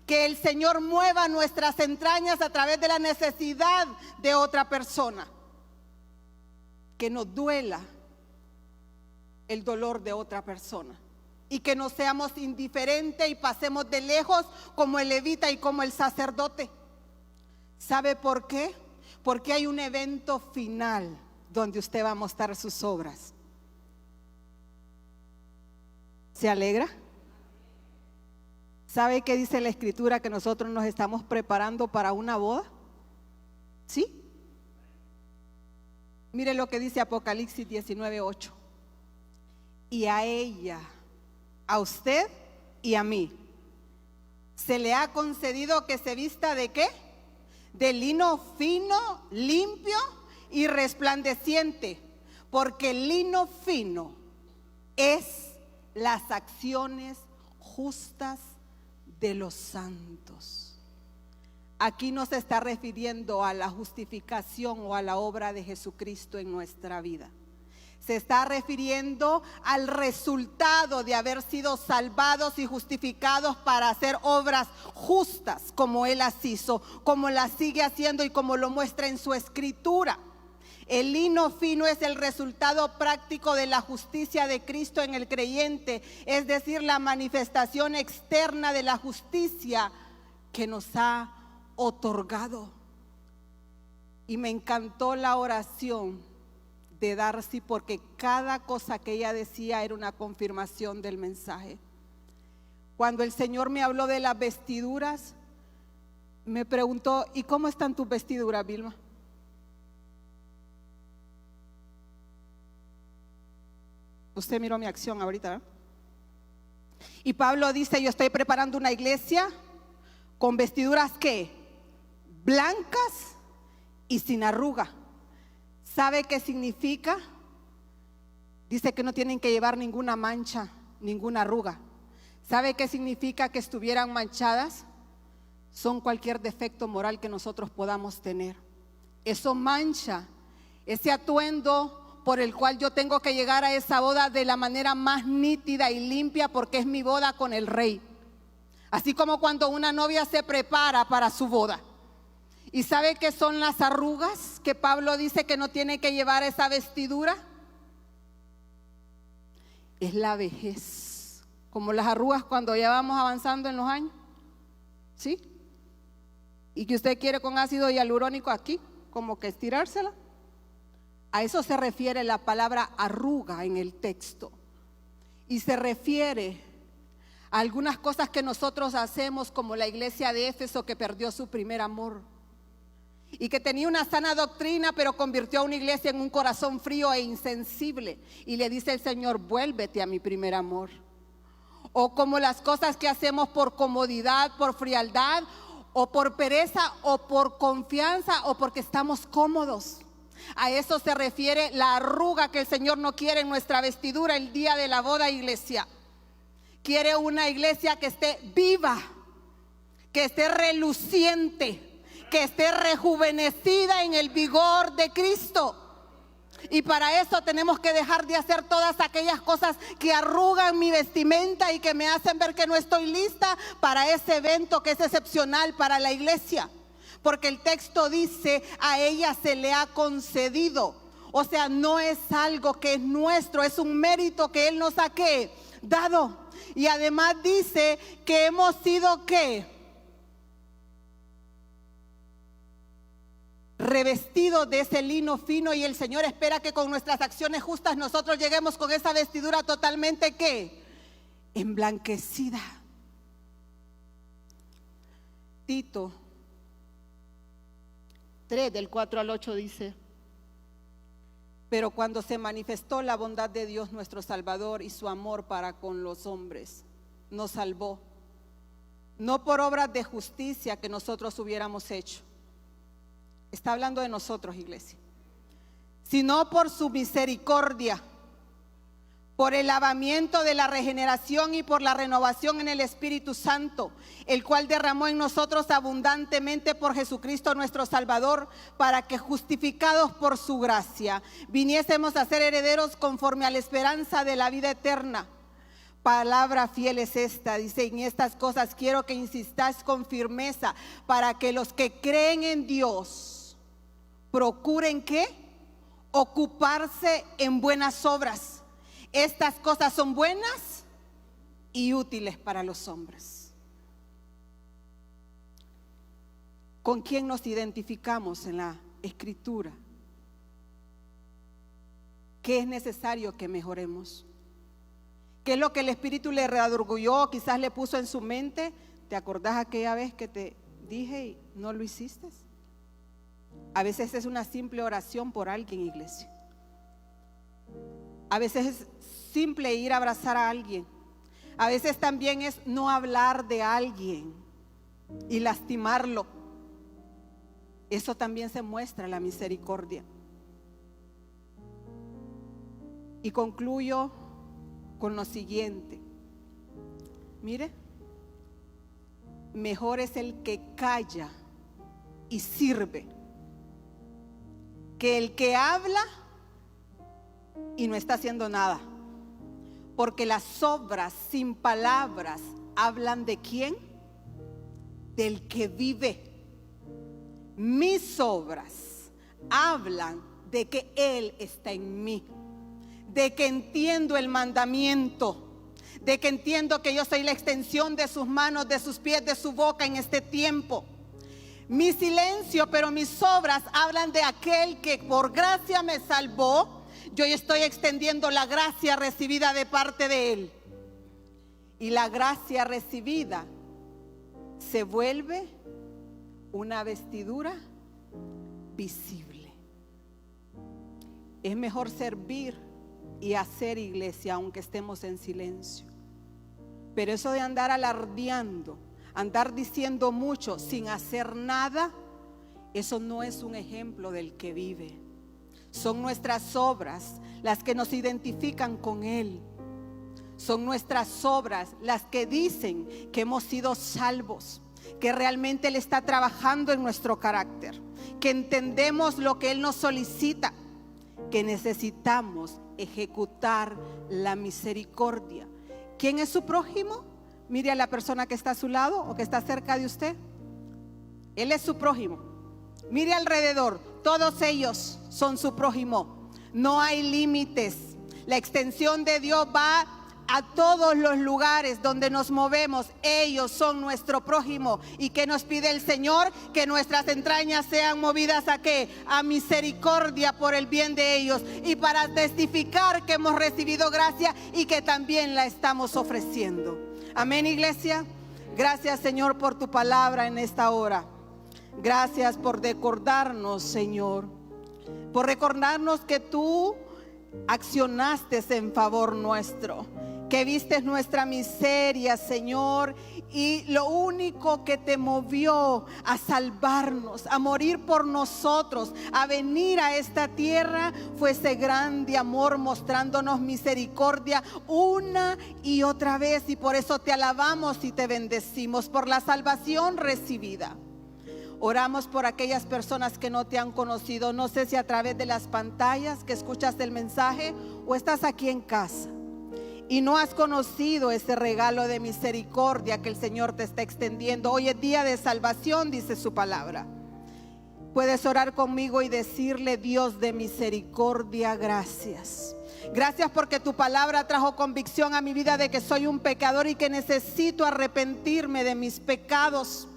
Que el Señor mueva nuestras entrañas a través de la necesidad de otra persona. Que nos duela el dolor de otra persona. Y que no seamos indiferentes y pasemos de lejos como el levita y como el sacerdote. ¿Sabe por qué? Porque hay un evento final donde usted va a mostrar sus obras. ¿Se alegra? ¿Sabe qué dice la Escritura? Que nosotros nos estamos preparando para una boda. ¿Sí? Mire lo que dice Apocalipsis 19:8. Y a ella, a usted y a mí, se le ha concedido que se vista ¿de qué? De lino fino, limpio y resplandeciente, porque el lino fino es las acciones justas de los santos. Aquí no se está refiriendo a la justificación o a la obra de Jesucristo en nuestra vida. Se está refiriendo al resultado de haber sido salvados y justificados para hacer obras justas como Él las hizo, como las sigue haciendo y como lo muestra en su Escritura. El lino fino es el resultado práctico de la justicia de Cristo en el creyente, es decir, la manifestación externa de la justicia que nos ha otorgado. Y me encantó la oración de Darcy, porque cada cosa que ella decía era una confirmación del mensaje. Cuando el Señor me habló de las vestiduras, me preguntó, ¿y cómo están tus vestiduras, Vilma? Usted miró mi acción ahorita, ¿verdad? Y Pablo dice, yo estoy preparando una iglesia con vestiduras ¿qué? Blancas y sin arruga. ¿Sabe qué significa? Dice que no tienen que llevar ninguna mancha, ninguna arruga. ¿Sabe qué significa que estuvieran manchadas? Son cualquier defecto moral que nosotros podamos tener. Eso mancha ese atuendo por el cual yo tengo que llegar a esa boda de la manera más nítida y limpia, porque es mi boda con el rey. Así como cuando una novia se prepara para su boda. ¿Y sabe qué son las arrugas? Que Pablo dice que no tiene que llevar esa vestidura. Es la vejez, como las arrugas cuando ya vamos avanzando en los años, ¿sí? Y que usted quiere con ácido hialurónico aquí, como que estirársela. A eso se refiere la palabra arruga en el texto. Y se refiere a algunas cosas que nosotros hacemos, como la iglesia de Éfeso, que perdió su primer amor y que tenía una sana doctrina, pero convirtió a una iglesia en un corazón frío e insensible. Y le dice el Señor, vuélvete a mi primer amor. O como las cosas que hacemos por comodidad, por frialdad, o por pereza, o por confianza, o porque estamos cómodos. A eso se refiere la arruga que el Señor no quiere en nuestra vestidura el día de la boda, iglesia. Quiere una iglesia que esté viva, que esté reluciente, que esté rejuvenecida en el vigor de Cristo. Y para eso tenemos que dejar de hacer todas aquellas cosas que arrugan mi vestimenta y que me hacen ver que no estoy lista para ese evento que es excepcional para la iglesia. Porque el texto dice, a ella se le ha concedido. O sea, no es algo que es nuestro, es un mérito que Él nos ha ¿qué? Dado. Y además dice que hemos sido ¿qué? Revestidos de ese lino fino, y el Señor espera que con nuestras acciones justas nosotros lleguemos con esa vestidura totalmente ¿qué? Emblanquecida. Tito 3 del 4 al 8 dice: pero cuando se manifestó la bondad de Dios nuestro Salvador y su amor para con los hombres, nos salvó, no por obras de justicia que nosotros hubiéramos hecho. Está hablando de nosotros, iglesia. Sino por su misericordia, por el lavamiento de la regeneración y por la renovación en el Espíritu Santo, el cual derramó en nosotros abundantemente por Jesucristo nuestro Salvador, para que justificados por su gracia viniésemos a ser herederos conforme a la esperanza de la vida eterna. Palabra fiel es esta, dice: en estas cosas quiero que insistáis con firmeza, para que los que creen en Dios procuren ¿qué? Ocuparse en buenas obras. Estas cosas son buenas y útiles para los hombres. ¿Con quién nos identificamos en la Escritura? ¿Qué es necesario que mejoremos? ¿Qué es lo que el Espíritu le redarguyó, quizás le puso en su mente? ¿Te acordás aquella vez que te dije y no lo hiciste? A veces es una simple oración por alguien, iglesia. A veces es simple ir a abrazar a alguien. A veces también es no hablar de alguien y lastimarlo. Eso también se muestra la misericordia. Y concluyo con lo siguiente. Mire, mejor es el que calla y sirve que el que habla y no está haciendo nada. Porque las obras sin palabras hablan ¿de quién? Del que vive. Mis obras hablan de que Él está en mí, de que entiendo el mandamiento, de que entiendo que yo soy la extensión de sus manos, de sus pies, de su boca en este tiempo. Mi silencio, pero mis obras hablan de aquel que por gracia me salvó. Yo estoy extendiendo la gracia recibida de parte de Él. Y la gracia recibida se vuelve una vestidura visible. Es mejor servir y hacer iglesia aunque estemos en silencio. Pero eso de andar alardeando, andar diciendo mucho sin hacer nada, eso no es un ejemplo del que vive. Son nuestras obras las que nos identifican con Él. Son nuestras obras las que dicen que hemos sido salvos, que realmente Él está trabajando en nuestro carácter, que entendemos lo que Él nos solicita, que necesitamos ejecutar la misericordia. ¿Quién es su prójimo? Mire a la persona que está a su lado o que está cerca de usted. Él es su prójimo. Mire alrededor, todos ellos son su prójimo. No hay límites. La extensión de Dios va a todos los lugares donde nos movemos. Ellos son nuestro prójimo. ¿Y qué nos pide el Señor? Que nuestras entrañas sean movidas ¿a qué? A misericordia por el bien de ellos, y para testificar que hemos recibido gracia y que también la estamos ofreciendo. Amén, iglesia. Gracias, Señor, por tu palabra en esta hora. Gracias por recordarnos, Señor, por recordarnos que tú accionaste en favor nuestro, que viste nuestra miseria, Señor, y lo único que te movió a salvarnos, a morir por nosotros, a venir a esta tierra, fue ese grande amor mostrándonos misericordia una y otra vez. Y por eso te alabamos y te bendecimos por la salvación recibida. Oramos por aquellas personas que no te han conocido. No sé si a través de las pantallas que escuchaste el mensaje o estás aquí en casa y no has conocido ese regalo de misericordia que el Señor te está extendiendo. Hoy es día de salvación, dice su palabra. Puedes orar conmigo y decirle: Dios de misericordia, gracias. Gracias porque tu palabra trajo convicción a mi vida de que soy un pecador y que necesito arrepentirme de mis pecados.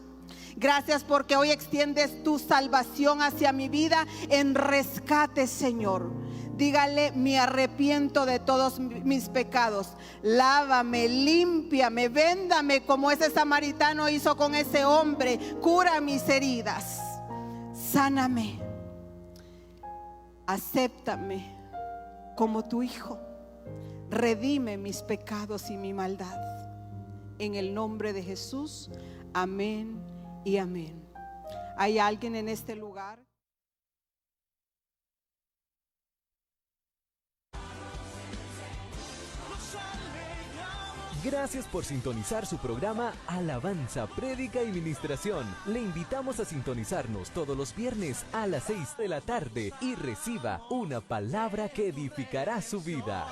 Gracias porque hoy extiendes tu salvación hacia mi vida en rescate, Señor. Dígale: me arrepiento de todos mis pecados. Lávame, límpiame, véndame como ese samaritano hizo con ese hombre. Cura mis heridas, sáname, acéptame como tu hijo. Redime mis pecados y mi maldad. En el nombre de Jesús, amén y amén. ¿Hay alguien en este lugar? Gracias por sintonizar su programa Alabanza, Prédica y Ministración. Le invitamos a sintonizarnos todos los viernes a las 6 de la tarde y reciba una palabra que edificará su vida.